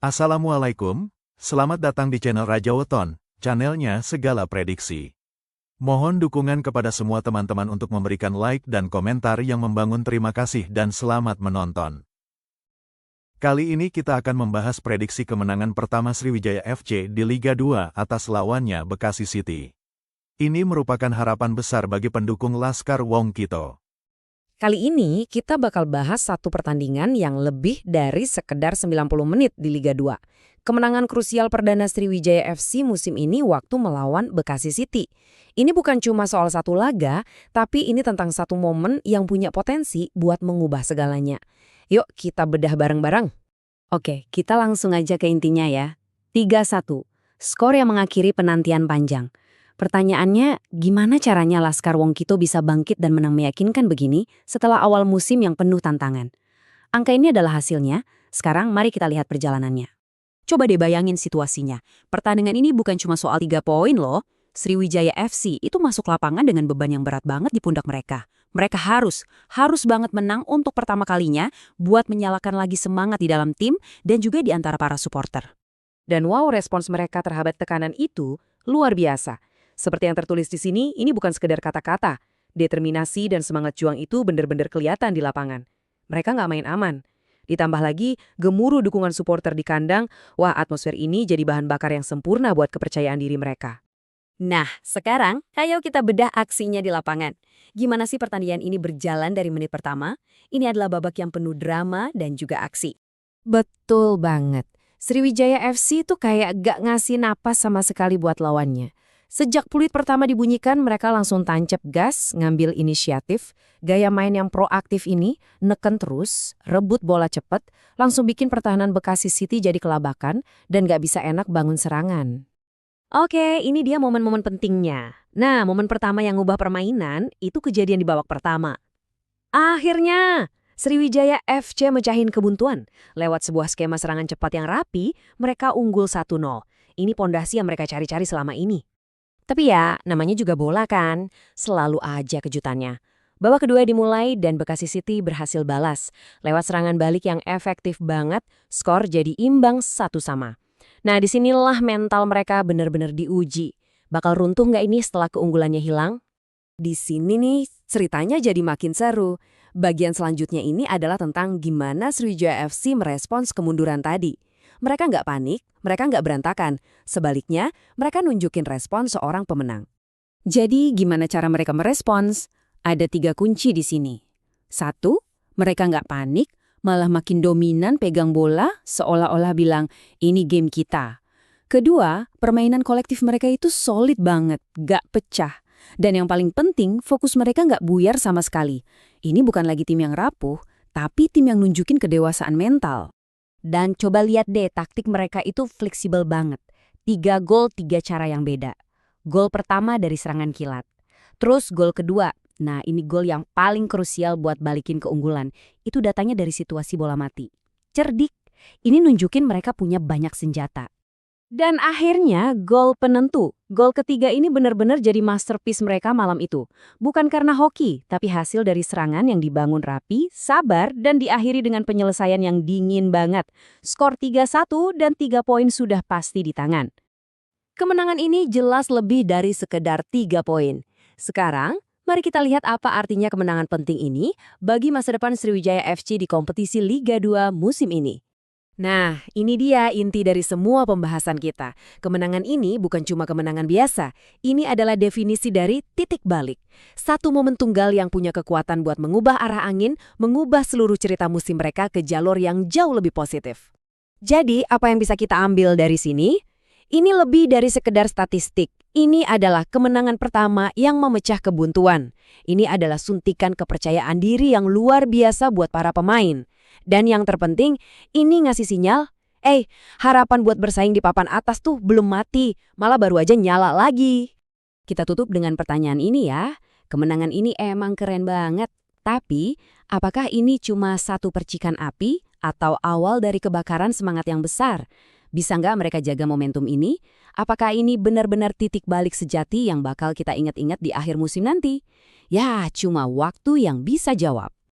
Assalamualaikum, selamat datang di channel Raja Weton, channelnya segala prediksi. Mohon dukungan kepada semua teman-teman untuk memberikan like dan komentar yang membangun. Terima kasih dan selamat menonton. Kali ini kita akan membahas prediksi kemenangan pertama Sriwijaya FC di Liga 2 atas lawannya Bekasi City. Ini merupakan harapan besar bagi pendukung Laskar Wong Kito. Kali ini kita bakal bahas satu pertandingan yang lebih dari sekedar 90 menit di Liga 2. Kemenangan krusial perdana Sriwijaya FC musim ini waktu melawan Bekasi City. Ini bukan cuma soal satu laga, tapi ini tentang satu momen yang punya potensi buat mengubah segalanya. Yuk kita bedah bareng-bareng. Oke, kita langsung aja ke intinya ya. 3-1, skor yang mengakhiri penantian panjang. Pertanyaannya, gimana caranya Laskar Wong Kito bisa bangkit dan menang meyakinkan begini setelah awal musim yang penuh tantangan? Angka ini adalah hasilnya, sekarang mari kita lihat perjalanannya. Coba deh bayangin situasinya. Pertandingan ini bukan cuma soal 3 poin loh. Sriwijaya FC itu masuk lapangan dengan beban yang berat banget di pundak mereka. Mereka harus banget menang untuk pertama kalinya buat menyalakan lagi semangat di dalam tim dan juga di antara para supporter. Dan wow, respons mereka terhadap tekanan itu luar biasa. Seperti yang tertulis di sini, ini bukan sekedar kata-kata. Determinasi dan semangat juang itu benar-benar kelihatan di lapangan. Mereka nggak main aman. Ditambah lagi, gemuruh dukungan supporter di kandang, wah atmosfer ini jadi bahan bakar yang sempurna buat kepercayaan diri mereka. Nah, sekarang ayo kita bedah aksinya di lapangan. Gimana sih pertandingan ini berjalan dari menit pertama? Ini adalah babak yang penuh drama dan juga aksi. Betul banget. Sriwijaya FC itu kayak gak ngasih napas sama sekali buat lawannya. Sejak peluit pertama dibunyikan, mereka langsung tancap gas, ngambil inisiatif. Gaya main yang proaktif ini, neken terus, rebut bola cepat, langsung bikin pertahanan Bekasi City jadi kelabakan dan gak bisa enak bangun serangan. Oke, ini dia momen-momen pentingnya. Nah, momen pertama yang ngubah permainan, itu kejadian di babak pertama. Akhirnya, Sriwijaya FC mecahin kebuntuan. Lewat sebuah skema serangan cepat yang rapi, mereka unggul 1-0. Ini pondasi yang mereka cari-cari selama ini. Tapi ya, namanya juga bola kan, selalu aja kejutannya. Babak kedua dimulai dan Bekasi City berhasil balas. Lewat serangan balik yang efektif banget, skor jadi imbang 1-1. Nah, disinilah mental mereka benar-benar diuji. Bakal runtuh nggak ini setelah keunggulannya hilang? Di sini nih, ceritanya jadi makin seru. Bagian selanjutnya ini adalah tentang gimana Sriwijaya FC merespons kemunduran tadi. Mereka nggak panik, mereka nggak berantakan. Sebaliknya, mereka nunjukin respon seorang pemenang. Jadi, gimana cara mereka merespons? Ada 3 kunci di sini. 1, mereka nggak panik, malah makin dominan pegang bola, seolah-olah bilang, ini game kita. Kedua, permainan kolektif mereka itu solid banget, nggak pecah. Dan yang paling penting, fokus mereka nggak buyar sama sekali. Ini bukan lagi tim yang rapuh, tapi tim yang nunjukin kedewasaan mental. Dan coba lihat deh, taktik mereka itu fleksibel banget. 3 gol, 3 cara yang beda. Gol pertama dari serangan kilat. Terus gol kedua, nah ini gol yang paling krusial buat balikin keunggulan. Itu datanya dari situasi bola mati. Cerdik, ini nunjukin mereka punya banyak senjata. Dan akhirnya gol penentu. Gol ketiga ini benar-benar jadi masterpiece mereka malam itu. Bukan karena hoki, tapi hasil dari serangan yang dibangun rapi, sabar, dan diakhiri dengan penyelesaian yang dingin banget. Skor 3-1 dan 3 poin sudah pasti di tangan. Kemenangan ini jelas lebih dari sekedar 3 poin. Sekarang, mari kita lihat apa artinya kemenangan penting ini bagi masa depan Sriwijaya FC di kompetisi Liga 2 musim ini. Nah, ini dia inti dari semua pembahasan kita. Kemenangan ini bukan cuma kemenangan biasa. Ini adalah definisi dari titik balik. Satu momen tunggal yang punya kekuatan buat mengubah arah angin, mengubah seluruh cerita musim mereka ke jalur yang jauh lebih positif. Jadi, apa yang bisa kita ambil dari sini? Ini lebih dari sekedar statistik. Ini adalah kemenangan pertama yang memecah kebuntuan. Ini adalah suntikan kepercayaan diri yang luar biasa buat para pemain. Dan yang terpenting, ini ngasih sinyal, harapan buat bersaing di papan atas tuh belum mati, malah baru aja nyala lagi. Kita tutup dengan pertanyaan ini ya, kemenangan ini emang keren banget. Tapi, apakah ini cuma satu percikan api atau awal dari kebakaran semangat yang besar? Bisa nggak mereka jaga momentum ini? Apakah ini benar-benar titik balik sejati yang bakal kita ingat-ingat di akhir musim nanti? Ya, cuma waktu yang bisa jawab.